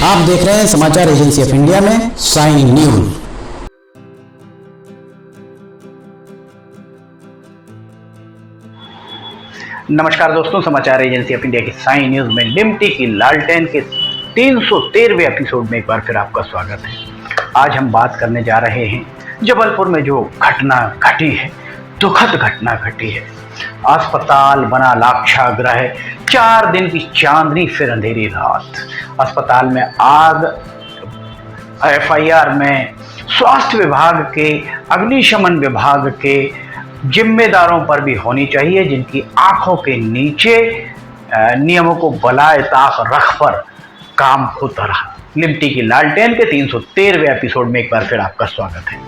आप देख रहे हैं समाचार एजेंसी ऑफ इंडिया में साइन न्यूज। नमस्कार दोस्तों, समाचार एजेंसी ऑफ इंडिया की साइन न्यूज में लिमटी की लालटेन के 313वें एपिसोड में एक बार फिर आपका स्वागत है। आज हम बात करने जा रहे हैं जबलपुर में जो घटना घटी है, दुखद घटना घटी है। अस्पताल बना लाक्षागृह, 4 दिन की चांदनी फिर अंधेरी रात। अस्पताल में आग, एफआईआर में स्वास्थ्य विभाग के, अग्निशमन विभाग के जिम्मेदारों पर भी होनी चाहिए, जिनकी आंखों के नीचे नियमों को बलाए ताक रख पर काम होता रहा। लिमटी की लालटेन के 313वें एपिसोड में एक बार फिर आपका स्वागत है।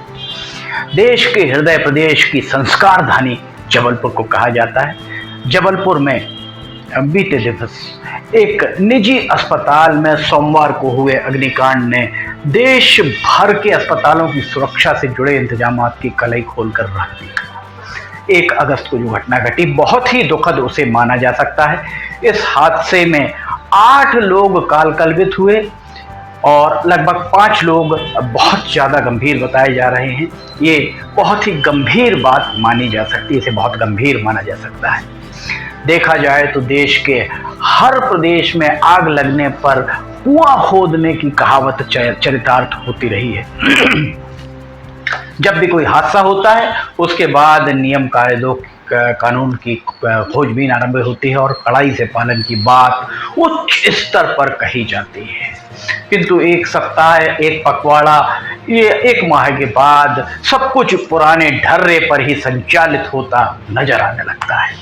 देश के हृदय प्रदेश की संस्कार धानी जबलपुर को कहा जाता है। जबलपुर में बीते दिवस एक निजी अस्पताल में सोमवार को हुए अग्निकांड ने देश भर के अस्पतालों की सुरक्षा से जुड़े इंतजामात की कलई खोलकर रख दी। 1 अगस्त को जो घटना घटी, बहुत ही दुखद उसे माना जा सकता है। इस हादसे में 8 लोग कालकलवित हुए और लगभग 5 लोग बहुत ज़्यादा गंभीर बताए जा रहे हैं। ये बहुत ही गंभीर बात मानी जा सकती है, इसे बहुत गंभीर माना जा सकता है। देखा जाए तो देश के हर प्रदेश में आग लगने पर कुआं खोदने की कहावत चरितार्थ होती रही है। जब भी कोई हादसा होता है, उसके बाद नियम कायदों कानून की खोजबीन आरंभ होती है और कड़ाई से पालन की बात उच्च स्तर पर कही जाती है। किंतु 1 सप्ताह, 1 पखवाड़ा, ये 1 माह के बाद सब कुछ पुराने ढर्रे पर ही संचालित होता नजर आने लगता है।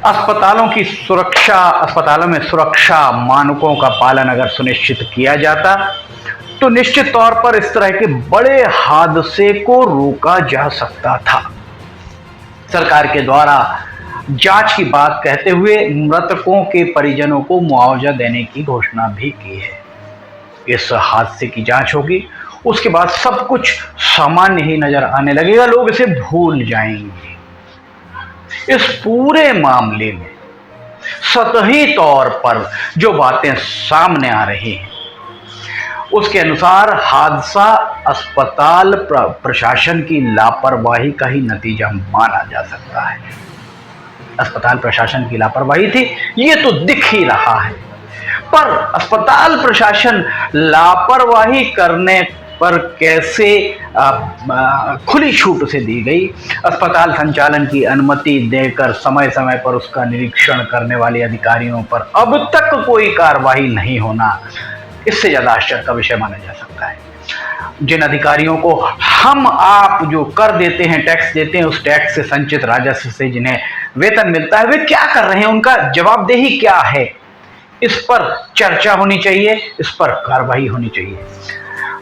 अस्पतालों में सुरक्षा मानकों का पालन अगर सुनिश्चित किया जाता तो निश्चित तौर पर इस तरह के बड़े हादसे को रोका जा सकता था। सरकार के द्वारा जांच की बात कहते हुए मृतकों के परिजनों को मुआवजा देने की घोषणा भी की है। इस हादसे की जांच होगी, उसके बाद सब कुछ सामान्य ही नजर आने लगेगा, लोग इसे भूल जाएंगे। इस पूरे मामले में सतही तौर पर जो बातें सामने आ रही हैं, उसके अनुसार हादसा अस्पताल प्रशासन की लापरवाही का ही नतीजा माना जा सकता है। अस्पताल प्रशासन की लापरवाही थी, ये तो दिख ही रहा है। पर अस्पताल प्रशासन लापरवाही करने पर कैसे खुली छूट उसे दी गई? अस्पताल संचालन की अनुमति देकर समय समय पर उसका निरीक्षण करने वाले अधिकारियों पर अब तक कोई कार्रवाई नहीं होना, इससे ज्यादा आश्चर्य का विषय माना जा सकता है। जिन अधिकारियों को हम आप जो कर देते हैं, टैक्स देते हैं, उस टैक्स से संचित राजस्व से जिन्हें वेतन मिलता है, वे क्या कर रहे हैं, उनका जवाबदेही क्या है, इस पर चर्चा होनी चाहिए, इस पर कार्रवाई होनी चाहिए।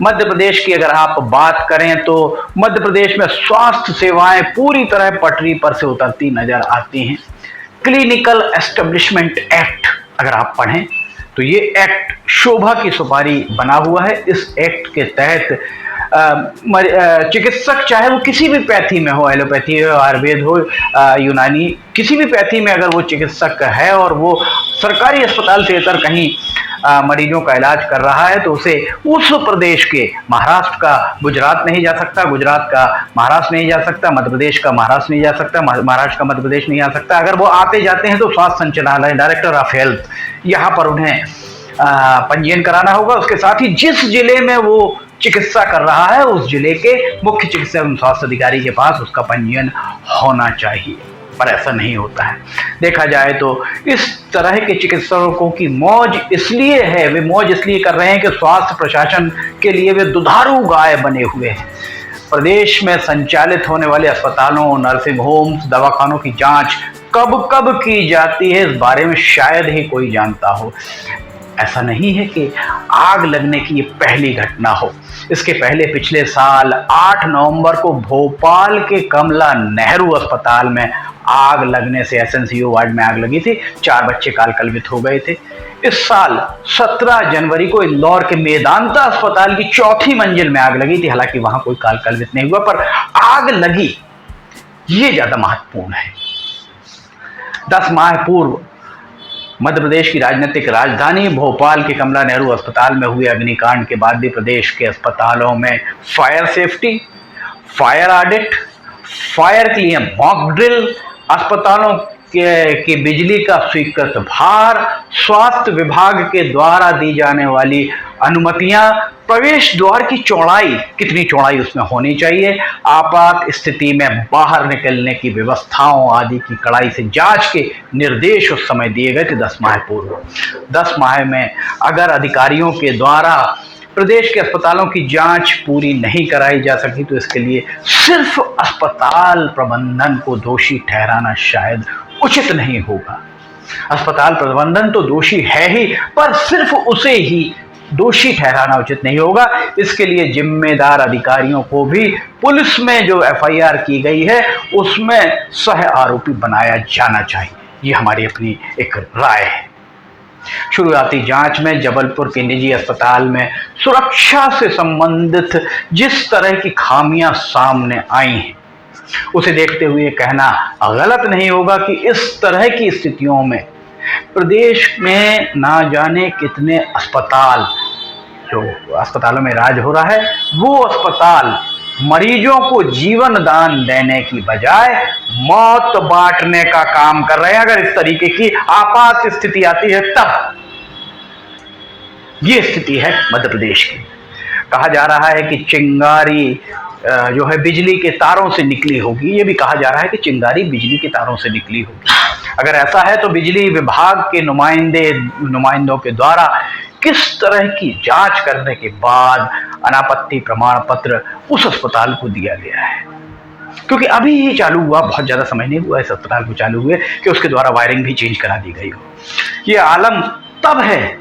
मध्य प्रदेश की अगर आप बात करें तो मध्य प्रदेश में स्वास्थ्य सेवाएं पूरी तरह पटरी पर से उतरती नजर आती हैं। क्लिनिकल एस्टेब्लिशमेंट एक्ट अगर आप पढ़ें तो ये एक्ट शोभा की सुपारी बना हुआ है। इस एक्ट के तहत चिकित्सक, चाहे वो किसी भी पैथी में हो, एलोपैथी हो, आयुर्वेद हो, यूनानी, किसी भी पैथी में अगर वो चिकित्सक है और वो सरकारी अस्पताल से इतर कहीं मरीजों का इलाज कर रहा है, तो उसे उस प्रदेश के, महाराष्ट्र का गुजरात नहीं जा सकता, गुजरात का महाराष्ट्र नहीं जा सकता, मध्य प्रदेश का महाराष्ट्र नहीं जा सकता, महाराष्ट्र का मध्य प्रदेश नहीं आ सकता। अगर वो आते जाते हैं तो स्वास्थ्य संचालनालय, डायरेक्टर ऑफ हेल्थ, यहाँ पर उन्हें पंजीयन कराना होगा। उसके साथ ही जिस जिले में वो चिकित्सा कर रहा है, उस जिले के मुख्य चिकित्सा एवं स्वास्थ्य अधिकारी के पास उसका पंजीयन होना चाहिए, पर ऐसा नहीं होता है। देखा जाए तो इस तरह के चिकित्सकों की मौज इसलिए है, वे मौज इसलिए कर रहे हैं कि स्वास्थ्य प्रशासन के लिए वे दुधारू गाय बने हुए हैं। प्रदेश में संचालित होने वाले अस्पतालों, नर्सिंग होम्स, दवाखानों की जांच कब कब की जाती है, इस बारे में शायद ही कोई जानता हो। ऐसा नहीं है कि आग लगने की ये पहली घटना हो। इसके पहले पिछले साल 8 नवंबर को भोपाल के कमला नेहरू अस्पताल में आग लगने से एसएनसीयू वार्ड में आग लगी थी, 4 बच्चे कालकलवित हो गए थे। इस साल 17 जनवरी को इंदौर के मेदांता अस्पताल की 4थी मंजिल में आग लगी थी, हालांकि वहां कोई कालकलवित नहीं हुआ, पर आग लगी, ये ज्यादा महत्वपूर्ण है। 10 माह पूर्व मध्य प्रदेश की राजनीतिक राजधानी भोपाल के कमला नेहरू अस्पताल में हुए अग्निकांड के बाद भी प्रदेश के अस्पतालों में fire safety, fire audit, fire के लिए मॉक ड्रिल, अस्पतालों की बिजली का स्वीकृत भार, स्वास्थ्य विभाग के द्वारा दी जाने वाली अनुमतियां, प्रवेश द्वार की चौड़ाई, कितनी चौड़ाई उसमें होनी चाहिए, आपात स्थिति में बाहर निकलने की व्यवस्थाओं आदि की कड़ाई से जांच के निर्देश उस समय दिए गए थे 10 माह पूर्व। 10 माह में अगर अधिकारियों के द्वारा प्रदेश के अस्पतालों की जांच पूरी नहीं कराई जा सकी तो इसके लिए सिर्फ अस्पताल प्रबंधन को दोषी ठहराना शायद उचित नहीं होगा। अस्पताल प्रबंधन तो दोषी है ही, पर सिर्फ उसे ही दोषी ठहराना उचित नहीं होगा। इसके लिए जिम्मेदार अधिकारियों को भी पुलिस में जो एफआईआर की गई है उसमें सह आरोपी बनाया जाना चाहिए। ये हमारी अपनी एक राय है। शुरुआती जांच में जबलपुर के निजी अस्पताल में सुरक्षा से संबंधित जिस तरह की खामियां सामने आई हैं उसे देखते हुए कहना गलत नहीं होगा कि इस तरह की स्थितियों में प्रदेश में ना जाने कितने अस्पताल, जो अस्पतालों में इलाज हो रहा है, वो अस्पताल मरीजों को जीवन दान देने की बजाय मौत बांटने का काम कर रहे हैं। अगर इस तरीके की आपात स्थिति आती है तब ये स्थिति है मध्य प्रदेश की। कहा जा रहा है कि चिंगारी जो है बिजली के तारों से निकली होगी। ये भी कहा जा रहा है कि चिंगारी बिजली के तारों से निकली होगी। अगर ऐसा है तो बिजली विभाग के नुमाइंदों के द्वारा किस तरह की जांच करने के बाद अनापत्ति प्रमाण पत्र उस अस्पताल को दिया गया है? क्योंकि अभी ही चालू हुआ, बहुत ज्यादा समय नहीं हुआ इस अस्पताल को चालू हुए कि उसके द्वारा वायरिंग भी चेंज करा दी गई हो। ये आलम तब है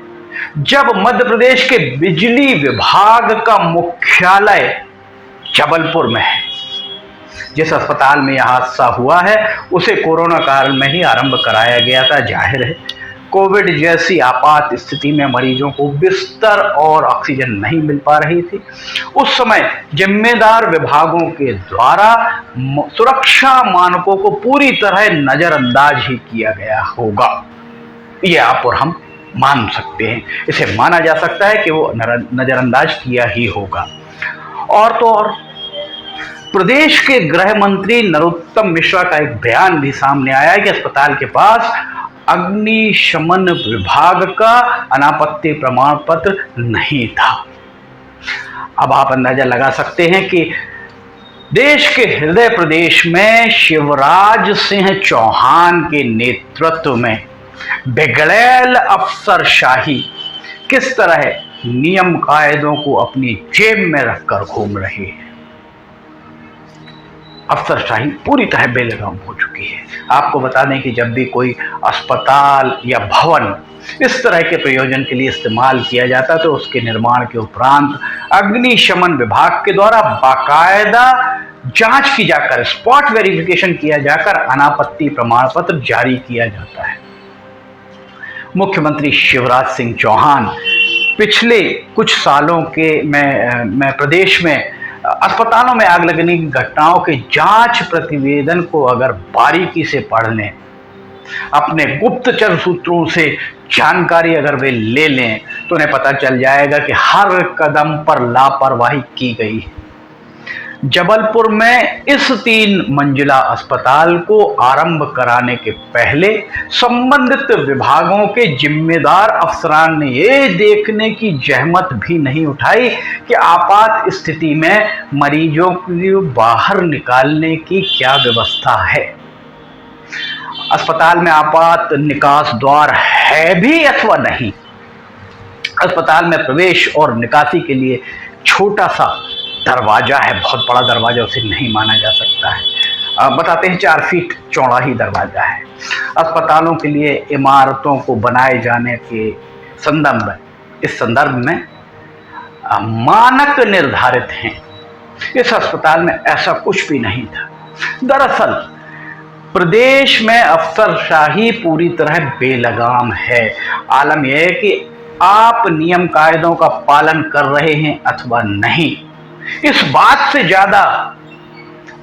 जब मध्य प्रदेश के बिजली विभाग का मुख्यालय जबलपुर में है। जिस अस्पताल में यह हादसा हुआ है उसे कोरोना काल में ही आरंभ कराया गया था। जाहिर है कोविड जैसी आपात स्थिति में मरीजों को बिस्तर और ऑक्सीजन नहीं मिल पा रही थी। उस समय जिम्मेदार विभागों के द्वारा सुरक्षा मानकों को पूरी तरह नजरअंदाज ही किया गया होगा। ये आप और हम मान सकते हैं, इसे माना जा सकता है कि वो नजरअंदाज किया ही होगा। और तो और प्रदेश के गृह मंत्री नरोत्तम मिश्रा का एक बयान भी सामने आया है कि अस्पताल के पास अग्निशमन विभाग का अनापत्ति प्रमाण पत्र नहीं था। अब आप अंदाजा लगा सकते हैं कि देश के हृदय प्रदेश में शिवराज सिंह चौहान के नेतृत्व में बिगड़ैल अफसरशाही किस तरह नियम कायदों को अपनी जेब में रखकर घूम रही है। अफसरशाही पूरी तरह बेलगाम हो चुकी है। आपको बता दें कि जब भी कोई अस्पताल या भवन इस तरह के प्रयोजन के लिए इस्तेमाल किया जाता तो उसके निर्माण के उपरांत अग्निशमन विभाग के द्वारा बाकायदा जांच की जाकर, स्पॉट वेरिफिकेशन किया जाकर अनापत्ति प्रमाण पत्र जारी किया जाता है। मुख्यमंत्री शिवराज सिंह चौहान पिछले कुछ सालों के में प्रदेश में अस्पतालों में आग लगने की घटनाओं के जांच प्रतिवेदन को अगर बारीकी से पढ़ लें, अपने गुप्तचर सूत्रों से जानकारी अगर वे ले लें तो उन्हें पता चल जाएगा कि हर कदम पर लापरवाही की गई है। जबलपुर में इस 3 मंजिला अस्पताल को आरंभ कराने के पहले संबंधित विभागों के जिम्मेदार अफसरान ने ये देखने की जहमत भी नहीं उठाई कि आपात स्थिति में मरीजों को बाहर निकालने की क्या व्यवस्था है। अस्पताल में आपात निकास द्वार है भी अथवा नहीं। अस्पताल में प्रवेश और निकासी के लिए छोटा सा दरवाजा है, बहुत बड़ा दरवाजा उसे नहीं माना जा सकता है। बताते हैं 4 फीट चौड़ा ही दरवाजा है। अस्पतालों के लिए इमारतों को बनाए जाने के इस संदर्भ में मानक निर्धारित हैं। इस अस्पताल में ऐसा कुछ भी नहीं था। दरअसल प्रदेश में अफसरशाही पूरी तरह बेलगाम है। आलम यह है कि आप नियम कायदों का पालन कर रहे हैं अथवा नहीं, इस बात से ज्यादा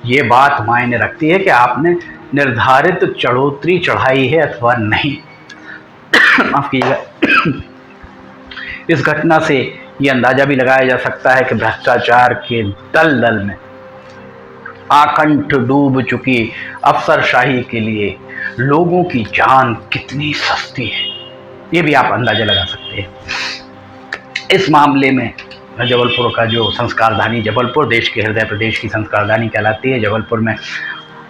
ये बात मायने रखती है कि आपने निर्धारित चढ़ोतरी चढ़ाई है अथवा नहीं। माफ कीजिएगा। इस घटना से ये अंदाजा भी लगाया जा सकता है कि भ्रष्टाचार के दलदल में आकंठ डूब चुकी अफसरशाही के लिए लोगों की जान कितनी सस्ती है, ये भी आप अंदाजा लगा सकते हैं। इस मामले में जबलपुर का जो संस्कारधानी, जबलपुर देश के हृदय प्रदेश की संस्कारधानी कहलाती है, जबलपुर में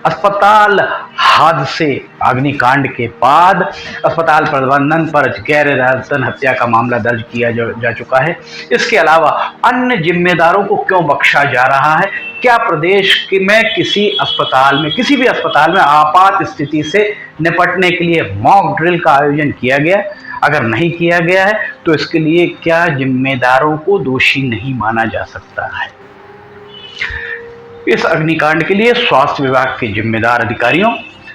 अस्पताल हादसे अग्निकांड के बाद अस्पताल प्रबंधन पर गैर इरादतन हत्या का मामला दर्ज किया जा चुका है। इसके अलावा अन्य जिम्मेदारों को क्यों बख्शा जा रहा है? क्या प्रदेश में किसी भी अस्पताल में आपात स्थिति से निपटने के लिए मॉक ड्रिल का आयोजन किया गया? अगर नहीं किया गया है तो इसके लिए क्या जिम्मेदारों को दोषी नहीं माना जा सकता है? इस अग्निकांड के लिए स्वास्थ्य विभाग के जिम्मेदार अधिकारियों,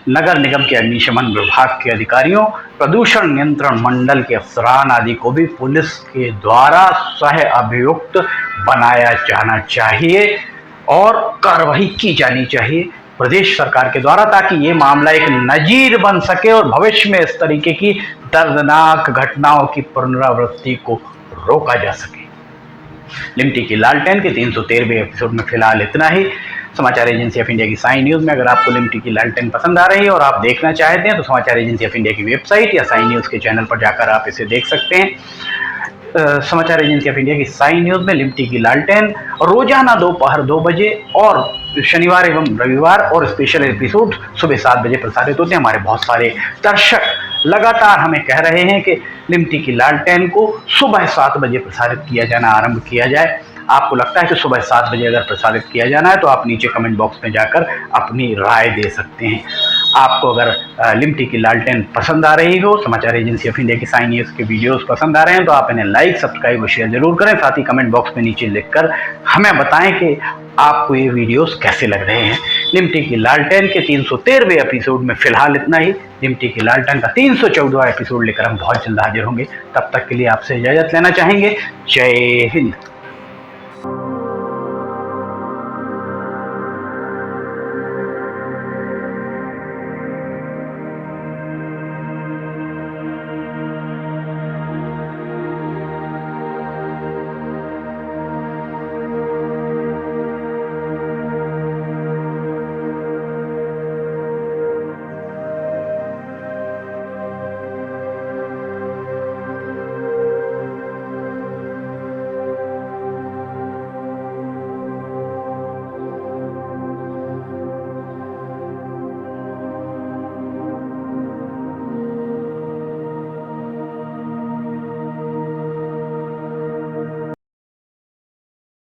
नगर निगम के अग्निशमन विभाग के अधिकारियों, प्रदूषण नियंत्रण मंडल के अफसरान आदि को भी पुलिस के द्वारा सह अभियुक्त बनाया जाना चाहिए और कार्रवाई की जानी चाहिए प्रदेश सरकार के द्वारा, ताकि ये मामला एक नजीर बन सके और भविष्य में इस तरीके की दर्दनाक घटनाओं की पुनरावृत्ति को रोका जा सके। लिमटी की लालटेन के 313वें एपिसोड में फिलहाल इतना ही। समाचार एजेंसी ऑफ इंडिया की साई न्यूज़ में अगर आपको लिमटी की लालटेन पसंद आ रही है और आप देखना चाहते हैं तो समाचार एजेंसी ऑफ इंडिया की वेबसाइट या साई न्यूज़ के चैनल पर जाकर आप इसे देख सकते हैं। समाचार एजेंसी ऑफ इंडिया की साई न्यूज़ में लिमटी की लालटेन रोजाना दोपहर 2 बजे और शनिवार एवं रविवार और स्पेशल एपिसोड सुबह 7 बजे प्रसारित होते हैं। हमारे बहुत सारे दर्शक लगातार हमें कह रहे हैं कि लिमटी की लालटेन को सुबह 7 बजे प्रसारित किया जाना आरंभ किया जाए। आपको लगता है कि सुबह 7 बजे अगर प्रसारित किया जाना है तो आप नीचे कमेंट बॉक्स में जाकर अपनी राय दे सकते हैं। आपको अगर लिमटी की लालटेन पसंद आ रही हो, समाचार एजेंसी ऑफ इंडिया की साई न्यूज़ के वीडियोस पसंद आ रहे हैं तो आप इन्हें लाइक, सब्सक्राइब और शेयर जरूर करें। साथ ही कमेंट बॉक्स में नीचे लिखकर हमें बताएं कि आपको ये वीडियोस कैसे लग रहे हैं। लिमटी की लालटेन के 313वें एपिसोड में फिलहाल इतना ही। लिमटी की लालटेन का 314वां एपिसोड लेकर हम बहुत जल्द हाजिर होंगे। तब तक के लिए आपसे इजाजत लेना चाहेंगे। जय हिंद।